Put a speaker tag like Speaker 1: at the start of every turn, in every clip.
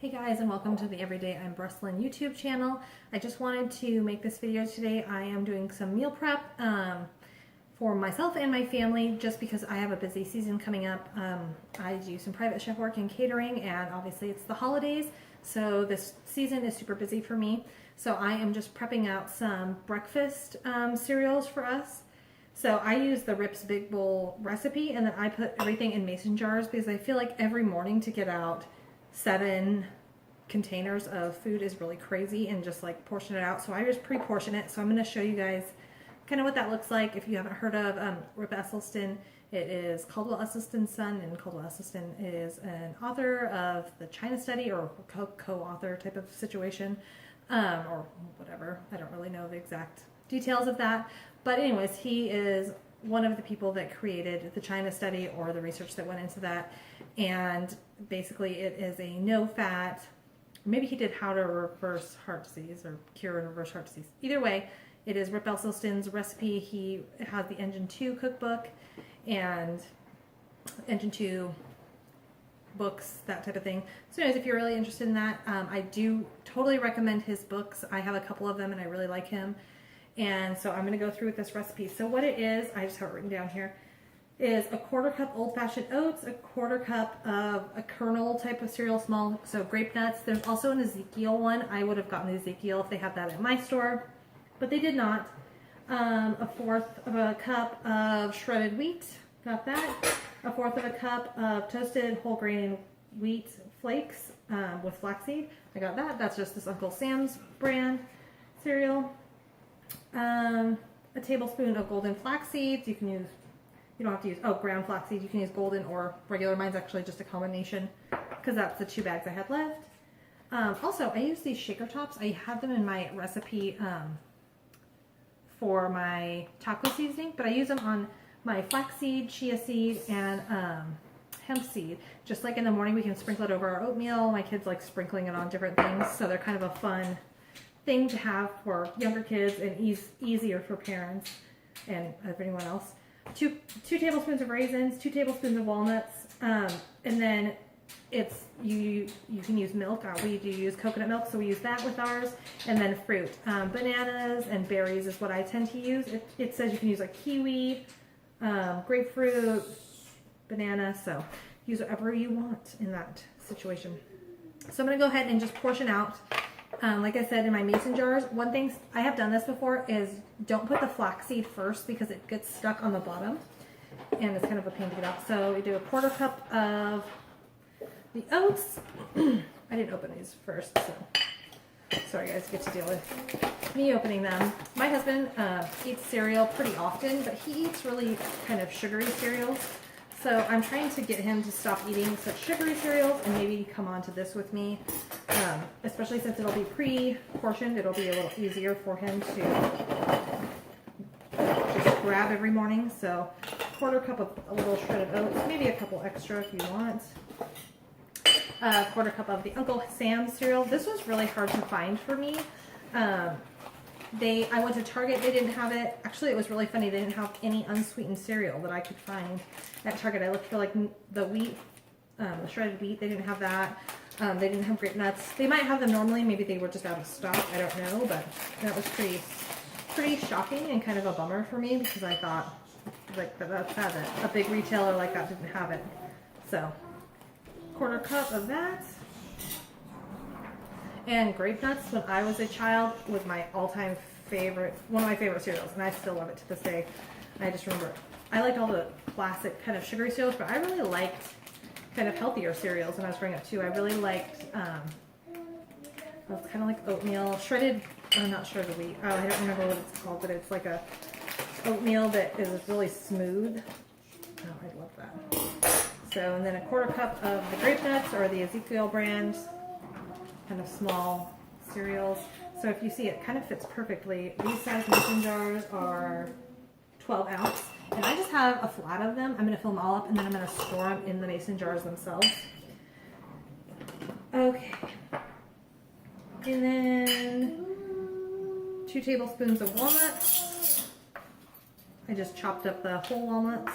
Speaker 1: Hey guys, and welcome to the Everyday I'm Breastlin YouTube channel. I just wanted to make this video today. I am doing some meal prep for myself and my family just because I have a busy season coming up. I do some private chef work and catering, and obviously it's the holidays, so this season is super busy for me. So I am just prepping out some breakfast cereals for us. So I use the Rips Big Bowl recipe, and then I put everything in mason jars because I feel like every morning to get out 7 containers of food is really crazy, and just like portion it out. So I just pre-portion it. So I'm going to show you guys kind of what that looks like. If you haven't heard of Rip Esselstyn, it is Caldwell Esselstyn's son, and Caldwell Esselstyn is an author of the China Study, or co-author type of situation, or whatever. I don't really know the exact details of that. But anyways, he is one of the people that created the China Study, or the research that went into that. And basically it is a no-fat, maybe he did how to reverse heart disease or cure and reverse heart disease. Either way, it is Rip Esselstyn's recipe. He has the Engine 2 cookbook and Engine 2 books, that type of thing. So anyways, if you're really interested in that, I do totally recommend his books. I have a couple of them and I really like him. And so I'm going to go through with this recipe. So what it is, I just have it written down here, is a 1/4 cup old-fashioned oats, a 1/4 cup of a kernel type of cereal, small, so grape nuts. There's also an Ezekiel one. I would have gotten the Ezekiel if they had that at my store, but they did not. A 1/4 of a cup of shredded wheat, got that. A 1/4 of a cup of toasted whole grain wheat flakes with flaxseed, I got that. That's just this Uncle Sam's brand cereal. A tablespoon of golden flax seeds. You can use, you don't have to use, ground flax seeds. You can use golden or regular. Mine's actually just a combination because that's the 2 bags I had left. Also, I use these shaker tops. I have them in my recipe for my taco seasoning, but I use them on my flaxseed, chia seed, and hemp seed. Just like in the morning, we can sprinkle it over our oatmeal. My kids like sprinkling it on different things, so they're kind of a fun thing to have for younger kids and easier for parents and everyone else. 2 tablespoons of raisins, 2 tablespoons of walnuts, and then it's you can use milk. We do use coconut milk, so we use that with ours. And then fruit, bananas and berries is what I tend to use. It says you can use like kiwi, grapefruit, banana, so use whatever you want in that situation. So I'm going to go ahead and just portion out. Like I said, in my mason jars, one thing I have done this before is don't put the flaxseed first because it gets stuck on the bottom and it's kind of a pain to get out. So we do a 1/4 cup of the oats. I didn't open these first, so sorry guys, get to deal with me opening them. My husband eats cereal pretty often, but he eats really kind of sugary cereals. So I'm trying to get him to stop eating such sugary cereals and maybe come on to this with me, especially since it'll be pre-portioned. It'll be a little easier for him to just grab every morning. So 1/4 cup of a little shredded oats, maybe a couple extra if you want. 1/4 cup of the Uncle Sam's cereal. This was really hard to find for me. I went to Target, they didn't have it. Actually, it was really funny. They didn't have any unsweetened cereal that I could find at Target. I looked for like the wheat, the shredded wheat. They didn't have that. They didn't have grape nuts. They might have them normally. Maybe they were just out of stock. I don't know, but that was pretty shocking and kind of a bummer for me because I thought like that's sad that a big retailer like that didn't have it. So 1/4 cup of that. And grape nuts, when I was a child, was my all-time favorite, one of my favorite cereals, and I still love it to this day. I just remember, I liked all the classic kind of sugary cereals, but I really liked kind of healthier cereals when I was growing up too. I really liked, it's kind of like oatmeal, shredded, not shredded wheat, I don't remember what it's called, but it's like a oatmeal that is really smooth. Oh, I love that. So, and then a 1/4 cup of the grape nuts, or the Ezekiel brand, kind of small cereals. So if you see, it kind of fits perfectly. These size mason jars are 12 ounce, and I just have a flat of them. I'm going to fill them all up, and then I'm going to store them in the mason jars themselves. Okay. And then 2 tablespoons of walnuts. I just chopped up the whole walnuts.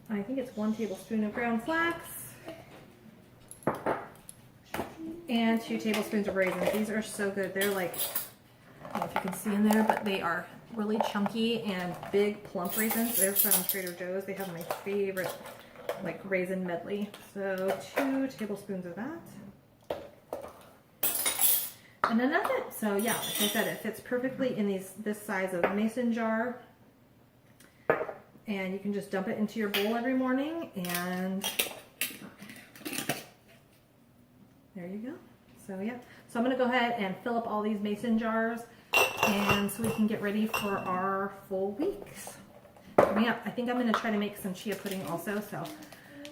Speaker 1: I think it's 1 tablespoon of ground flax. and 2 tablespoons of raisins. These are so good. They're like, I don't know if you can see in there, but they are really chunky and big plump raisins. They're from Trader Joe's. They have my favorite like raisin medley. So 2 tablespoons of that. And then that's it. So yeah, like I said, it fits perfectly in this size of mason jar. And you can just dump it into your bowl every morning, and there you go. So yeah, so I'm gonna go ahead and fill up all these mason jars, and so we can get ready for our full weeks. Coming up, I think I'm gonna try to make some chia pudding also, so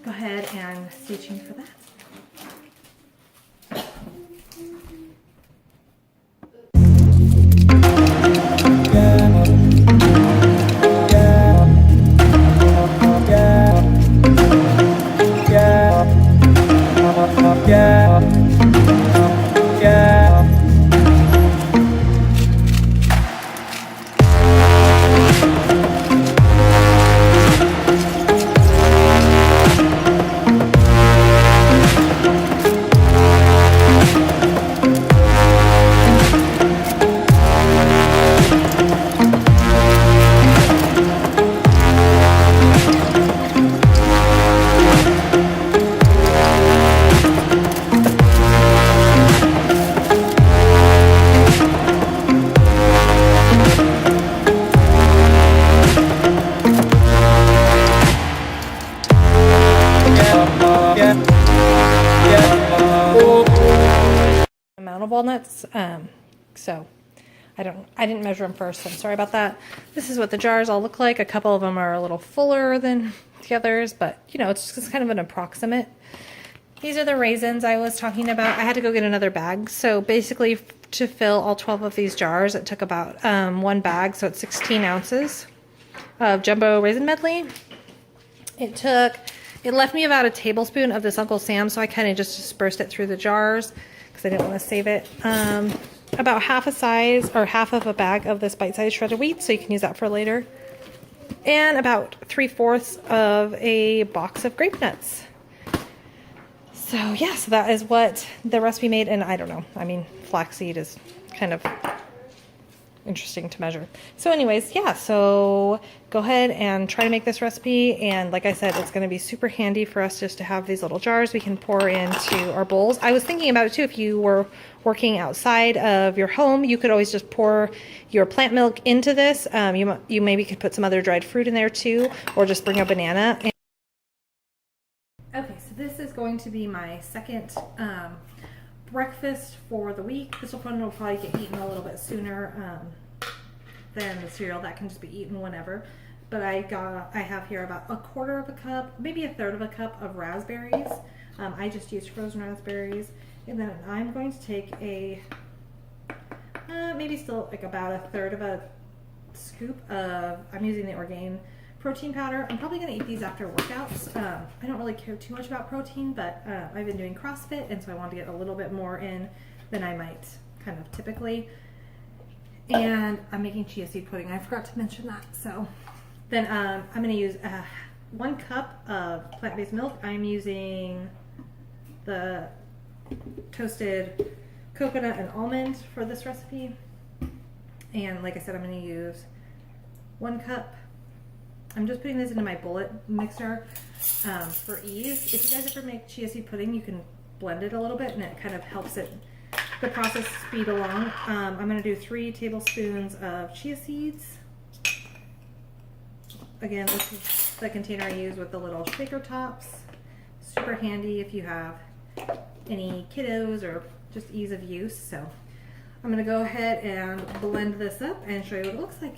Speaker 1: go ahead and stay tuned for that. Amount of walnuts, so I didn't measure them first, so I'm sorry about that. This is what the jars all look like. A couple of them are a little fuller than the others, but you know, it's just kind of an approximate. These are the raisins I was talking about. I had to go get another bag, so basically to fill all 12 of these jars, it took about 1 bag, so it's 16 ounces of jumbo raisin medley. It left me about a tablespoon of this Uncle Sam, so I kind of just dispersed it through the jars because I didn't want to save it. About half of a bag of this bite-sized shredded wheat, so you can use that for later. And about 3/4 of a box of grape nuts. So yeah, so that is what the recipe made, and I don't know. I mean, flaxseed is kind of interesting to measure. So anyways, yeah, so go ahead and try to make this recipe, and like I said, it's going to be super handy for us just to have these little jars we can pour into our bowls. I was thinking about it too, if you were working outside of your home, you could always just pour your plant milk into this. You maybe could put some other dried fruit in there too, or just bring a banana. Okay, so this is going to be my second breakfast for the week. This one will probably get eaten a little bit sooner than the cereal. That can just be eaten whenever. But I have here about 1/4 of a cup, maybe 1/3 of a cup of raspberries. I just used frozen raspberries. And then I'm going to take maybe still like about 1/3 of a scoop of, I'm using the Orgain protein powder. I'm probably going to eat these after workouts. I don't really care too much about protein, but I've been doing CrossFit, and so I want to get a little bit more in than I might kind of typically. And I'm making chia seed pudding. I forgot to mention that. So then I'm going to use 1 cup of plant-based milk. I'm using the toasted coconut and almond for this recipe. And like I said, I'm going to use 1 cup. I'm just putting this into my bullet mixer for ease. If you guys ever make chia seed pudding, you can blend it a little bit, and it kind of helps the process speed along. I'm going to do 3 tablespoons of chia seeds. Again, this is the container I use with the little shaker tops. Super handy if you have any kiddos or just ease of use. So I'm going to go ahead and blend this up and show you what it looks like.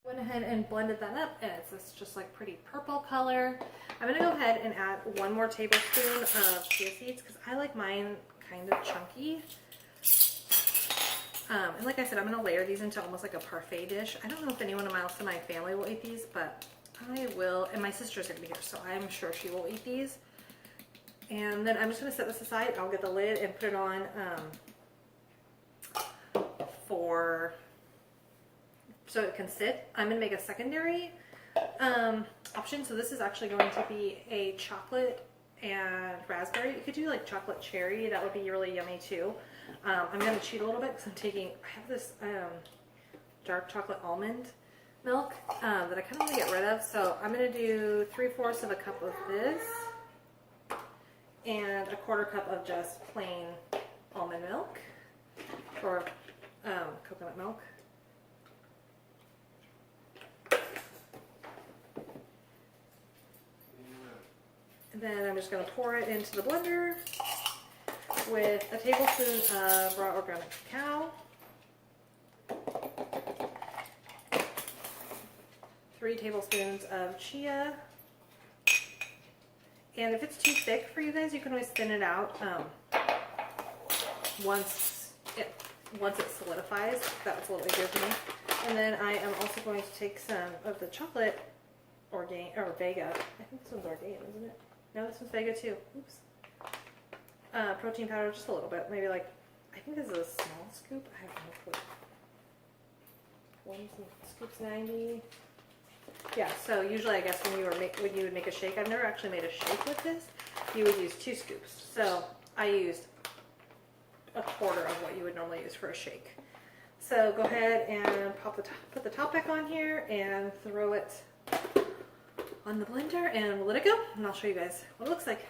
Speaker 1: Went ahead and blended that up, and it's this just like pretty purple color. I'm going to go ahead and add 1 more tablespoon of chia seeds because I like mine kind of chunky. And like I said, I'm going to layer these into almost like a parfait dish. I don't know if anyone else in my family will eat these, but I will, and my sister's going to be here, so I'm sure she will eat these. And then I'm just going to set this aside. I'll get the lid and put it on so it can sit. I'm going to make a secondary option. So this is actually going to be a chocolate and raspberry. You could do like chocolate cherry. That would be really yummy too. I'm going to cheat a little bit because I have this dark chocolate almond milk that I kind of want to get rid of. So I'm going to do 3/4 of a cup of this and a 1/4 cup of just plain almond milk or coconut milk. And then I'm just going to pour it into the blender with a tablespoon of raw organic cacao, 3 tablespoons of chia, and if it's too thick for you guys, you can always thin it out once it solidifies. That's a little easier for me. And then I am also going to take some of the chocolate Vega. I think this one's Orgain, isn't it? No, this one's Vega too. Oops. Protein powder, just a little bit. Maybe like, I think this is a small scoop. I have no clue. 1 scoop's 90. Yeah, so usually I guess when you would make a shake, I've never actually made a shake with this, you would use 2 scoops. So I used a 1/4 of what you would normally use for a shake. So go ahead and put the top back on here and throw it on the blender and we'll let it go, and I'll show you guys what it looks like.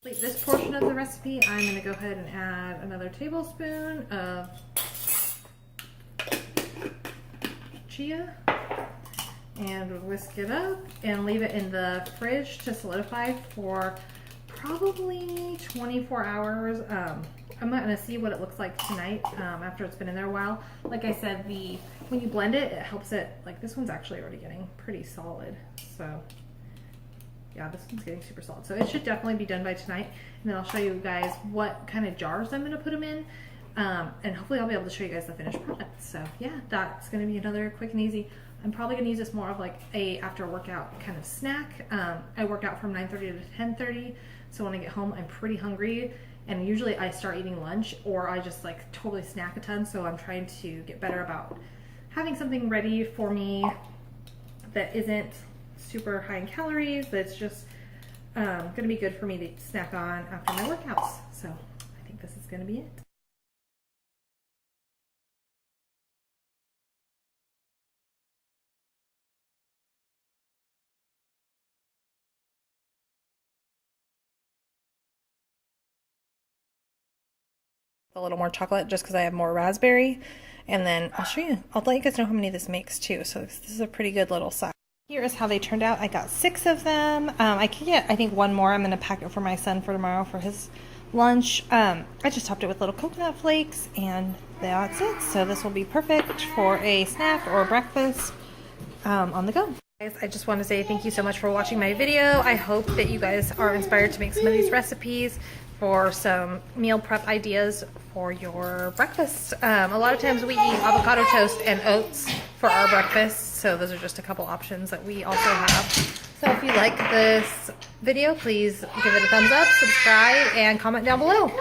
Speaker 1: This portion of the recipe, I'm going to go ahead and add another tablespoon of chia and whisk it up and leave it in the fridge to solidify for probably 24 hours. I'm not going to see what it looks like tonight after it's been in there a while. Like I said, when you blend it, it helps it, like this one's actually already getting pretty solid. So yeah, this one's getting super solid. So it should definitely be done by tonight. And then I'll show you guys what kind of jars I'm going to put them in. And hopefully I'll be able to show you guys the finished product. So yeah, that's going to be another quick and easy. I'm probably going to use this more of like a after workout kind of snack. I work out from 9:30 to 10:30. So when I get home, I'm pretty hungry. And usually I start eating lunch or I just like totally snack a ton. So I'm trying to get better about having something ready for me that isn't super high in calories, that's just going to be good for me to snack on after my workouts. So I think this is going to be it. A little more chocolate just because I have more raspberry, and then I'll show you. I'll let you guys know how many this makes too. So this is a pretty good little size. Here is how they turned out. I got 6 of them. I can get, I think, 1 more. I'm going to pack it for my son for tomorrow for his lunch. I just topped it with little coconut flakes, and that's it. So this will be perfect for a snack or breakfast on the go. Guys, I just want to say thank you so much for watching my video. I hope that you guys are inspired to make some of these recipes for some meal prep ideas for your breakfast. A lot of times we eat avocado toast and oats for our breakfast, so those are just a couple options that we also have. So if you like this video, please give it a thumbs up, subscribe, and comment down below.